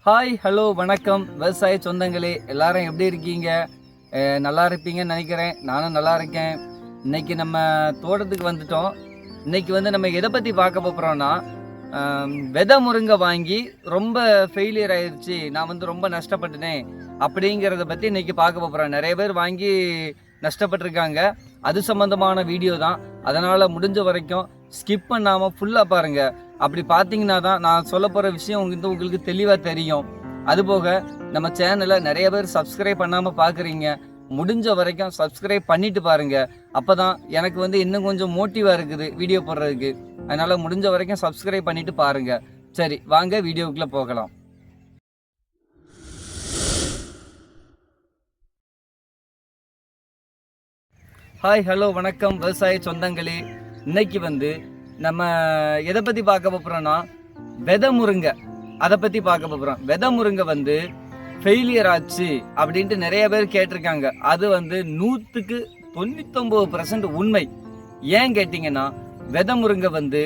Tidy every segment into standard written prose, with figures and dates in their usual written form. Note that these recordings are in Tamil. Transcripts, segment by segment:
ஹாய் ஹலோ வணக்கம் விவசாய சொந்தங்களே, எல்லாரும் எப்படி இருக்கீங்க? நல்லா இருப்பீங்கன்னு நினைக்கிறேன். நானும் நல்லா இருக்கேன். இன்னைக்கு நம்ம தோட்டத்துக்கு வந்துட்டோம். இன்னைக்கு வந்து நம்ம எதை பற்றி பார்க்க போகிறோம்னா, விதை முருங்கை வாங்கி ரொம்ப ஃபெயிலியர் ஆயிடுச்சு, நான் வந்து ரொம்ப நஷ்டப்பட்டுனேன் அப்படிங்கிறத பற்றி இன்னைக்கு பார்க்க போகிறோம். நிறைய பேர் வாங்கி நஷ்டப்பட்டிருக்காங்க. அது சம்மந்தமான வீடியோ தான். அதனால் முடிஞ்ச வரைக்கும் ஸ்கிப் பண்ணாமல் ஃபுல்லாக பாருங்கள். அப்படி பார்த்தீங்கன்னா தான் நான் சொல்ல போகிற விஷயம் உங்களுக்கு தெளிவாக தெரியும். அதுபோக நம்ம சேனலை நிறைய பேர் சப்ஸ்கிரைப் பண்ணாமல் பார்க்குறீங்க. முடிஞ்ச வரைக்கும் சப்ஸ்கிரைப் பண்ணிட்டு பாருங்கள். அப்போ தான் எனக்கு வந்து இன்னும் கொஞ்சம் மோட்டிவாக இருக்குது வீடியோ போடுறதுக்கு. அதனால் முடிஞ்ச வரைக்கும் சப்ஸ்கிரைப் பண்ணிட்டு பாருங்கள். சரி, வாங்க வீடியோக்குள்ளே போகலாம். ஹாய் ஹலோ வணக்கம் விவசாய சொந்தங்களே. இன்னைக்கு வந்து நம்ம எதை பற்றி பார்க்க போகிறோன்னா, விதை முருங்கை அதை பற்றி பார்க்க போகிறோம். விதை முருங்கை வந்து ஃபெயிலியர் ஆச்சு அப்படின்ட்டு நிறைய பேர் கேட்டிருக்காங்க. அது வந்து 99% உண்மை. ஏன் கேட்டிங்கன்னா, விதை முருங்கை வந்து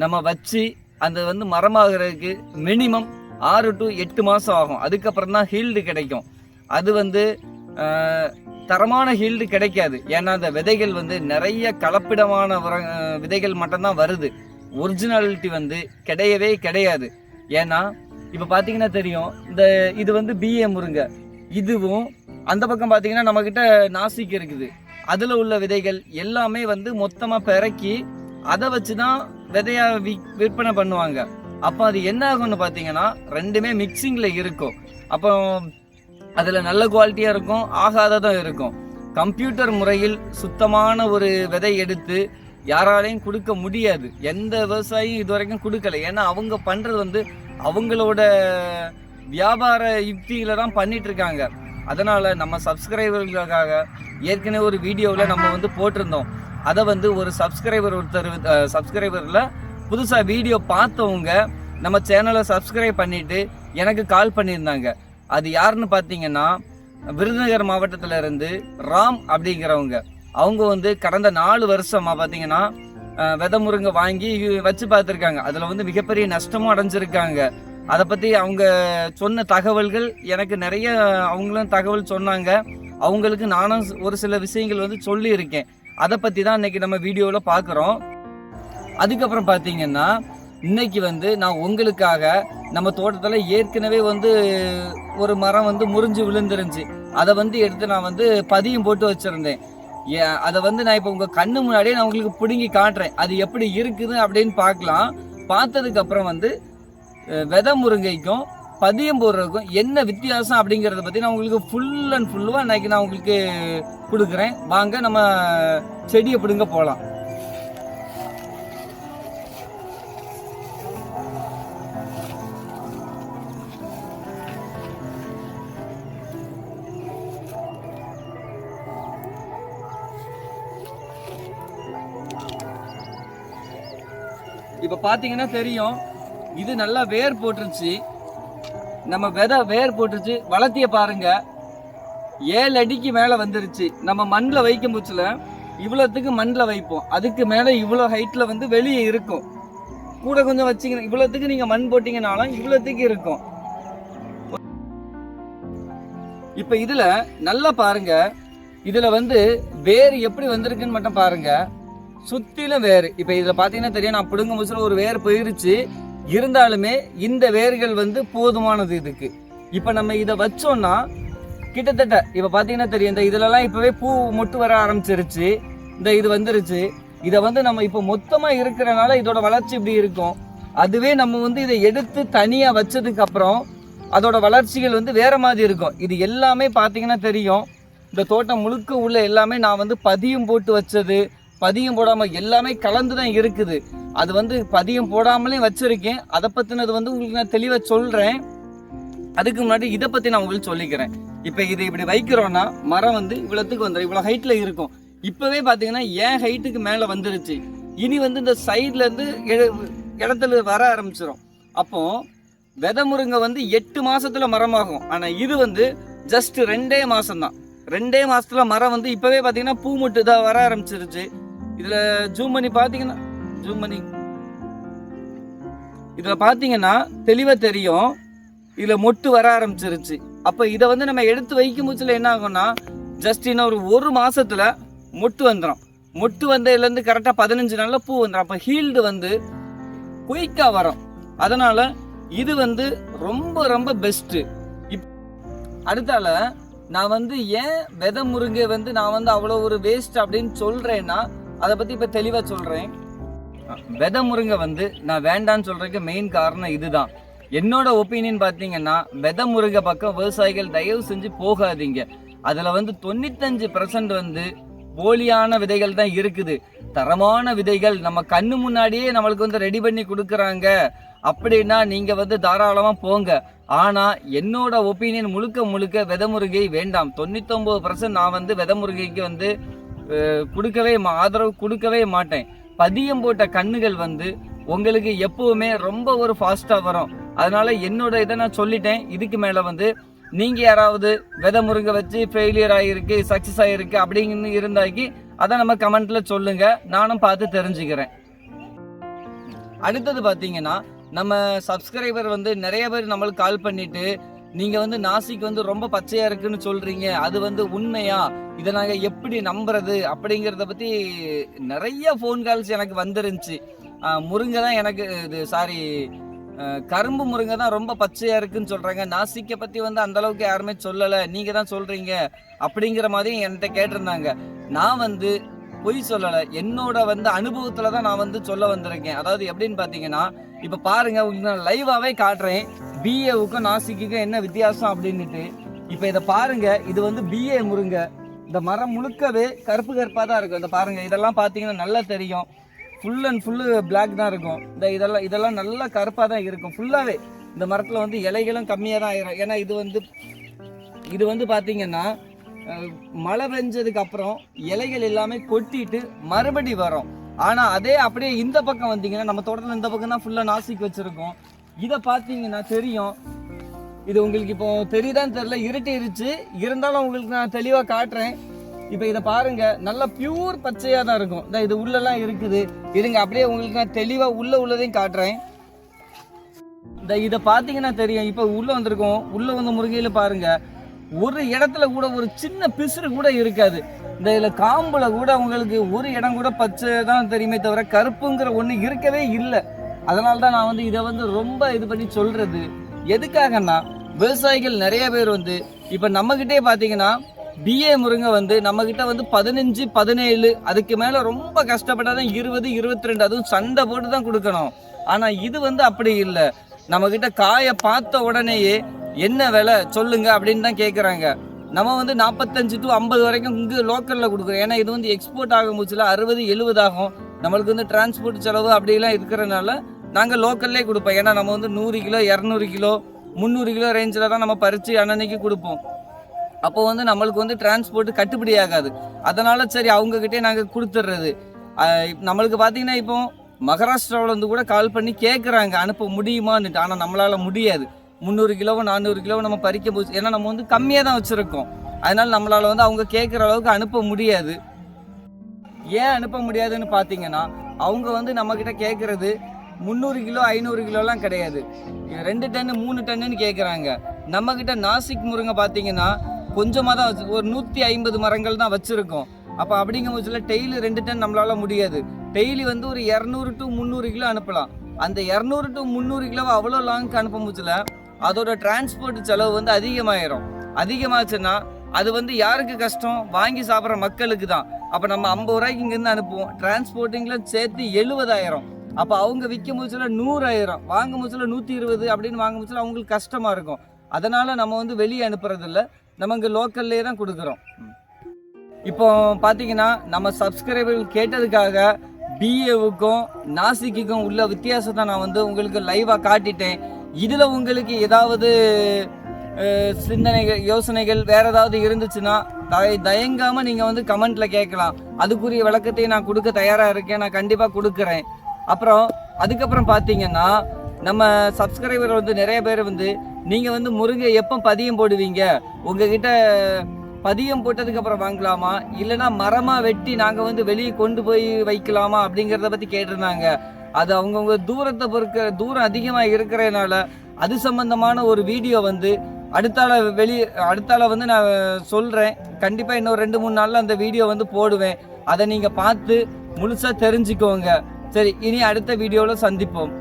நம்ம வச்சு அந்த வந்து மரமாகிறதுக்கு மினிமம் 6 to 8 மாதம் ஆகும். அதுக்கப்புறம் தான் ஹீல்டு கிடைக்கும். அது வந்து தரமான ஹீல்டு கிடைக்காது. ஏன்னா அந்த விதைகள் வந்து நிறைய கலப்பிடமான விதைகள் மட்டும்தான் வருது. ஒரிஜினாலிட்டி வந்து கிடையவே கிடையாது. ஏன்னா இப்போ பார்த்தீங்கன்னா தெரியும், இது வந்து பிஏ முருங்கை. இதுவும் அந்த பக்கம் பார்த்தீங்கன்னா நம்மக்கிட்ட நாசிக் இருக்குது. அதில் உள்ள விதைகள் எல்லாமே வந்து மொத்தமாக பிறக்கி அதை வச்சு தான் விதையாக விற்பனை பண்ணுவாங்க. அப்போ அது என்ன ஆகும்னு பார்த்தீங்கன்னா, ரெண்டுமே மிக்சிங்கில் இருக்கும். அப்போ அதில் நல்ல குவாலிட்டியாக இருக்கும், ஆகாததும் இருக்கும். கம்ப்யூட்டர் முறையில் சுத்தமான ஒரு விதை எடுத்து யாராலையும் கொடுக்க முடியாது. எந்த விவசாயியும் இது வரைக்கும் கொடுக்கல. ஏன்னா அவங்க பண்ணுறது வந்து அவங்களோட வியாபார யுக்திகளை தான் பண்ணிட்டு இருக்காங்க. அதனால் நம்ம சப்ஸ்கிரைபர்களுக்காக ஏற்கனவே ஒரு வீடியோவில் நம்ம வந்து போட்டிருந்தோம். அதை வந்து ஒரு சப்ஸ்கிரைபரில் புதுசாக வீடியோ பார்த்தவங்க நம்ம சேனலை சப்ஸ்கிரைப் பண்ணிவிட்டு எனக்கு கால் பண்ணியிருந்தாங்க. அது யாருன்னு பார்த்தீங்கன்னா, விருதுநகர் மாவட்டத்தில் இருந்து ராம் அப்படிங்கிறவங்க. அவங்க வந்து கடந்த 4 வருஷமாக பார்த்தீங்கன்னா விதை முருங்கை வாங்கி வச்சு பார்த்துருக்காங்க. அதில் வந்து மிகப்பெரிய நஷ்டமும் அடைஞ்சிருக்காங்க. அதை பற்றி அவங்க சொன்ன தகவல்கள் எனக்கு நிறைய அவங்களும் தகவல் சொன்னாங்க. அவங்களுக்கு நானும் ஒரு சில விஷயங்கள் வந்து சொல்லியிருக்கேன். அதை பற்றி தான் இன்னைக்கு நம்ம வீடியோவில் பார்க்குறோம். அதுக்கப்புறம் பார்த்தீங்கன்னா, இன்னைக்கு வந்து நான் உங்களுக்காக நம்ம தோட்டத்தில் ஏற்கனவே வந்து ஒரு மரம் வந்து முறிஞ்சு விழுந்துருந்துச்சு. அதை வந்து எடுத்து நான் வந்து பதியம் போட்டு வச்சுருந்தேன். அதை வந்து நான் இப்போ உங்கள் கண்ணு முன்னாடியே நான் உங்களுக்கு பிடுங்கி காட்டுறேன். அது எப்படி இருக்குது அப்படின்னு பார்க்கலாம். பார்த்ததுக்கப்புறம் வந்து விதை முருங்கைக்கும் பதியம் போடுறதுக்கும் என்ன வித்தியாசம் அப்படிங்கிறத பற்றி நான் உங்களுக்கு ஃபுல் அண்ட் ஃபுல்லுவாக இன்னைக்கு நான் உங்களுக்கு கொடுக்குறேன். வாங்க நம்ம செடியை பிடுங்க போகலாம். இப்போ பார்த்தீங்கன்னா தெரியும், இது நல்லா வேர் போட்டுருச்சு. நம்ம விதை வேர் போட்டுருச்சு. வளர்த்திய பாருங்க, 7 அடிக்கு மேலே வந்துருச்சு. நம்ம மண்ணில் வைக்கும் போச்சுல இவ்வளோத்துக்கு மண்ணில் வைப்போம். அதுக்கு மேலே இவ்வளோ ஹைட்டில் வந்து வெளியே இருக்கும். கூட கொஞ்சம் வச்சிங்க, இவ்வளோத்துக்கு நீங்கள் மண் போட்டிங்கனாலும் இவ்வளோத்துக்கு இருக்கும். இப்போ இதில் நல்லா பாருங்க, இதில் வந்து வேர் எப்படி வந்திருக்குன்னு மட்டும் பாருங்க. சுத்திலும் வேறு. இப்போ இதில் பார்த்தீங்கன்னா தெரியும், நான் பிடுங்க முச்சில் ஒரு வேர் போயிருச்சு. இருந்தாலுமே இந்த வேர்கள் வந்து போதுமானது இதுக்கு. இப்போ நம்ம இதை வச்சோம்னா கிட்டத்தட்ட இப்போ பார்த்தீங்கன்னா தெரியும், இந்த இதிலலாம் இப்போவே பூ மொட்டு வர ஆரம்பிச்சிருச்சு. இது வந்துருச்சு. இதை வந்து நம்ம இப்போ மொத்தமாக இருக்கிறனால இதோட வளர்ச்சி இப்படி இருக்கும். அதுவே நம்ம வந்து இதை எடுத்து தனியாக வச்சதுக்கு அப்புறம் அதோட வளர்ச்சிகள் வந்து வேற மாதிரி இருக்கும். இது எல்லாமே பார்த்தீங்கன்னா தெரியும், இந்த தோட்டம் முழுக்க உள்ள எல்லாமே நான் வந்து பதியம் போட்டு வச்சது, பதியம் போடாமல் எல்லாமே கலந்து தான் இருக்குது. அது வந்து பதியம் போடாமலே வச்சிருக்கேன். அதை பற்றினது வந்து உங்களுக்கு நான் தெளிவாக சொல்கிறேன். அதுக்கு முன்னாடி இதை பற்றி நான் உங்களுக்கு சொல்லிக்கிறேன். இப்போ இதை இப்படி வைக்கிறோன்னா மரம் வந்து இவ்வளோத்துக்கு வந்துடும், இவ்வளோ ஹைட்டில் இருக்கும். இப்போவே பார்த்தீங்கன்னா என் ஹைட்டுக்கு மேலே வந்துருச்சு. இனி வந்து இந்த சைட்லேருந்து இடத்துல வர ஆரம்பிச்சிடும். அப்போ விதை முருங்கை வந்து 8 மாதத்தில் மரமாகும். ஆனால் இது வந்து ஜஸ்ட் 2 மாதம்தான். 2 மாதத்தில் மரம் வந்து இப்போவே பார்த்தீங்கன்னா பூ மொட்டு இதாக வர ஆரம்பிச்சிருச்சு. இதில் ஜூம் பண்ணி பார்த்தீங்கன்னா இதில் பார்த்தீங்கன்னா தெளிவாக தெரியும். இதில் மொட்டு வர ஆரம்பிச்சிருச்சு. அப்போ இதை வந்து நம்ம எடுத்து வைக்கும் போச்சுல என்ன ஆகும்னா ஜஸ்ட் இன்னும் ஒரு மாசத்துல மொட்டு வந்துடும். மொட்டு வந்ததுலேருந்து கரெக்டாக 15 நாளில் பூ வந்துடும். அப்போ ஹீல்டு வந்து குயிக்காக வரும். அதனால இது வந்து ரொம்ப ரொம்ப பெஸ்ட்டு. அடுத்தால நான் வந்து ஏன் விதை முருங்கை வந்து நான் வந்து அவ்வளோ ஒரு வேஸ்ட் அப்படின்னு சொல்கிறேன்னா அதை பற்றி இப்போ தெளிவாக சொல்கிறேன். விதை முருங்கை வந்து நான் வேண்டான்னு சொல்கிறதுக்கு மெயின் காரணம் இதுதான். என்னோட ஒப்பீனியன் பார்த்தீங்கன்னா விதை முருங்கை பக்கம் விவசாயிகள் தயவு செஞ்சு போகாதீங்க. அதில் வந்து 95% வந்து போலியான விதைகள் தான் இருக்குது. தரமான விதைகள் நம்ம கண்ணு முன்னாடியே நம்மளுக்கு வந்து ரெடி பண்ணி கொடுக்குறாங்க அப்படின்னா நீங்கள் வந்து தாராளமாக போங்க. ஆனால் என்னோட ஒப்பீனியன் முழுக்க முழுக்க விதை முருங்கை வேண்டாம். 99% நான் வந்து விதை முருங்கைக்கு வந்து ஆதரவு கொடுக்கவே மாட்டேன். பதியம் போட்ட கண்ணுகள் வந்து உங்களுக்கு எப்பவுமே ரொம்ப ஒரு ஃபாஸ்ட்டாக வரும். அதனால என்னோட இதை நான் சொல்லிட்டேன். இதுக்கு மேலே வந்து நீங்கள் யாராவது விதை முருங்கை வச்சு ஃபெயிலியர் ஆகிருக்கு சக்ஸஸ் ஆகிருக்கு அப்படிங்கன்னு இருந்தாக்கி அதை நம்ம கமெண்ட்ல சொல்லுங்க, நானும் பார்த்து தெரிஞ்சுக்கிறேன். அடுத்தது பார்த்தீங்கன்னா நம்ம சப்ஸ்கிரைபர் வந்து நிறைய பேர் நம்மளுக்கு கால் பண்ணிட்டு நீங்கள் வந்து நாசிக் வந்து ரொம்ப பச்சையாக இருக்குன்னு சொல்கிறீங்க, அது வந்து உண்மையா, இதை நாங்கள் எப்படி நம்புறது அப்படிங்கிறத பற்றி நிறைய ஃபோன் கால்ஸ் எனக்கு வந்துருந்துச்சு. முருங்கை தான் எனக்கு கரும்பு முருங்கை தான் ரொம்ப பச்சையாக இருக்குன்னு சொல்கிறாங்க, நாசிக்கை பற்றி வந்து அந்தளவுக்கு யாருமே சொல்லலை, நீங்கள் தான் சொல்கிறீங்க அப்படிங்கிற மாதிரி என்கிட்ட கேட்டிருந்தாங்க. நான் வந்து பொய் சொல்லலை, என்னோட வந்து அனுபவத்தில் தான் நான் வந்து சொல்ல வந்திருக்கேன். அதாவது எப்படின்னு பார்த்தீங்கன்னா இப்போ பாருங்கள், உங்களுக்கு நான் லைவாகவே காட்டுறேன் பிஏவுக்கும் நாசிக்குக்கும் என்ன வித்தியாசம் அப்படின்ட்டு. இப்போ இதை பாருங்கள், இது வந்து பிஏ முருங்கை. இந்த மரம் முழுக்கவே கருப்பு கருப்பாக தான் இருக்கும். இந்த பாருங்கள், இதெல்லாம் பார்த்தீங்கன்னா நல்லா தெரியும், ஃபுல் அண்ட் ஃபுல்லு பிளாக் தான் இருக்கும். இதெல்லாம் நல்லா கருப்பாக தான் இருக்கும் ஃபுல்லாகவே. இந்த மரத்தில் வந்து இலைகளும் கம்மியாக தான் ஆயிரும். ஏன்னா இது வந்து பார்த்தீங்கன்னா மழை பெஞ்சதுக்கு அப்புறம் இலைகள் எல்லாமே கொட்டிட்டு மறுபடி வரும். ஆனால் அதே அப்படியே இந்த பக்கம் வந்தீங்கன்னா நம்ம தோட்டத்தில் இந்த பக்கம் தான் ஃபுல்லாக நாசிக் வச்சுருக்கோம். இதை பார்த்தீங்கன்னா தெரியும், இது உங்களுக்கு இப்போ தெரியுதான்னு தெரியல, இருட்டிருச்சு, இருந்தாலும் உங்களுக்கு நான் தெளிவாக காட்டுறேன். இப்போ இதை பாருங்க, நல்லா பியூர் பச்சையாக தான் இருக்கும். இது உள்ளெல்லாம் இருக்குது. இருங்க அப்படியே உங்களுக்கு நான் தெளிவாக உள்ளதையும் காட்டுறேன். இதை பார்த்தீங்கன்னா தெரியும். இப்போ உள்ளே வந்திருக்கோம், உள்ளே வந்த முருங்கையில் பாருங்க, ஒரு இடத்துல கூட ஒரு சின்ன பிசுறு கூட இருக்காது. இதில் காம்புல கூட உங்களுக்கு ஒரு இடம் கூட பச்சை தான் தெரியுமே தவிர கருப்புங்கிற ஒன்று இருக்கவே இல்லை. அதனால தான் நான் வந்து இதை வந்து ரொம்ப இது பண்ணி சொல்கிறது. எதுக்காகன்னா விவசாயிகள் நிறைய பேர் வந்து இப்போ நம்மக்கிட்டே பார்த்தீங்கன்னா பிஏ முருங்கை வந்து நம்மக்கிட்ட வந்து 15, 17 அதுக்கு மேலே ரொம்ப கஷ்டப்பட்டால் தான் 20, 22 அதுவும் சண்டை போட்டு தான் கொடுக்கணும். ஆனால் இது வந்து அப்படி இல்லை. நம்மக்கிட்ட காயை பார்த்த உடனேயே என்ன விலை சொல்லுங்க அப்படின்னு தான் கேட்குறாங்க. நம்ம வந்து 45 to 50 வரைக்கும் இங்கே லோக்கலில் கொடுக்குறோம். ஏன்னா இது வந்து எக்ஸ்போர்ட் ஆகும் போச்சுல 60, 70 ஆகும். நம்மளுக்கு வந்து டிரான்ஸ்போர்ட் செலவு அப்படிலாம் இருக்கிறதுனால நாங்கள் லோக்கல்லே கொடுப்போம். ஏன்னா நம்ம வந்து 100 கிலோ 200 கிலோ 300 கிலோ ரேஞ்சில் தான் நம்ம பறித்து அன்னன்னைக்கு கொடுப்போம். அப்போ வந்து நம்மளுக்கு வந்து டிரான்ஸ்போர்ட் கட்டுப்படி ஆகாது. அதனால சரி அவங்கக்கிட்டே நாங்கள் கொடுத்துட்றது. நம்மளுக்கு பார்த்தீங்கன்னா இப்போ மகாராஷ்டிராவில் வந்து கூட கால் பண்ணி கேட்குறாங்க அனுப்ப முடியுமான்னுட்டு. ஆனால் நம்மளால் முடியாது. 300 கிலோவோ 400 கிலோவோ நம்ம பறிக்க போச்சு. ஏன்னா நம்ம வந்து கம்மியாக தான் வச்சுருக்கோம். அதனால் நம்மளால் வந்து அவங்க கேட்குற அளவுக்கு அனுப்ப முடியாது. ஏன் அனுப்ப முடியாதுன்னு பார்த்தீங்கன்னா அவங்க வந்து நம்மக்கிட்ட கேட்குறது 300 கிலோ 500 கிலோலாம் கிடையாது, 2 டன்னு 3 டன்னுன்னு கேட்குறாங்க. நம்மக்கிட்ட நாசிக் முருங்கை பார்த்தீங்கன்னா கொஞ்சமாக தான் வச்சு ஒரு 150 மரங்கள் தான் வச்சுருக்கோம். அப்போ அப்படிங்கும் போதுல டெய்லி 2 டன் நம்மளால் முடியாது. டெய்லி வந்து ஒரு 200 to 300 கிலோ அனுப்பலாம். அந்த 200 to 300 கிலோவை அவ்வளோ லாங்க்கு அனுப்பும் போதுல அதோட டிரான்ஸ்போர்ட் செலவு வந்து அதிகமாயிரும். அதிகமாச்சுன்னா அது வந்து யாருக்கு கஷ்டம்? வாங்கி சாப்பிட்ற மக்களுக்கு தான். அப்போ நம்ம 50 ரூபாய்க்கு இங்கேருந்து அனுப்புவோம், டிரான்ஸ்போர்ட்டிங்கில் சேர்த்து 70,000. அப்போ அவங்க விற்கும் போதுல 100,000, வாங்கும் போதுல 120 அப்படின்னு வாங்கும் போதுல அவங்களுக்கு கஷ்டமாக இருக்கும். அதனால் நம்ம வந்து வெளியே அனுப்புறதில்ல, நம்ம இங்கே லோக்கல்லே தான் கொடுக்குறோம். இப்போ பார்த்தீங்கன்னா நம்ம சப்ஸ்கிரைபர்கள் கேட்டதுக்காக பிஏவுக்கும் நாசிக்குக்கும் உள்ள வித்தியாசத்தை நான் வந்து உங்களுக்கு லைவாக காட்டிட்டேன். இதில் உங்களுக்கு ஏதாவது சிந்தனைகள் யோசனைகள் வேறு ஏதாவது இருந்துச்சுன்னா தயங்காமல் நீங்கள் வந்து கமெண்ட்டில் கேட்கலாம். அதுக்குரிய விளக்கத்தையும் நான் கொடுக்க தயாராக இருக்கேன், நான் கண்டிப்பாக கொடுக்குறேன். அப்புறம் அதுக்கப்புறம் பார்த்தீங்கன்னா நம்ம சப்ஸ்கிரைபர் வந்து நிறைய பேர் வந்து நீங்கள் வந்து முருங்கை எப்போ பதியம் போடுவீங்க, உங்ககிட்ட பதியம் போட்டதுக்கு அப்புறம் வாங்கலாமா, இல்லைனா மரமாக வெட்டி நாங்கள் வந்து வெளியே கொண்டு போய் வைக்கலாமா அப்படிங்கிறத பற்றி கேட்டிருந்தாங்க. அது அவங்கவுங்க தூரத்தை பொறுக்க தூரம் அதிகமாக இருக்கிறதுனால அது சம்பந்தமான ஒரு வீடியோ வந்து அடுத்தால வந்து நான் சொல்கிறேன். கண்டிப்பாக இன்னும் 2-3 நாளில் அந்த வீடியோ வந்து போடுவேன். அதை நீங்கள் பார்த்து முழுசாக தெரிஞ்சுக்கோங்க. சரி, இனி அடுத்த வீடியோவில் சந்திப்போம்.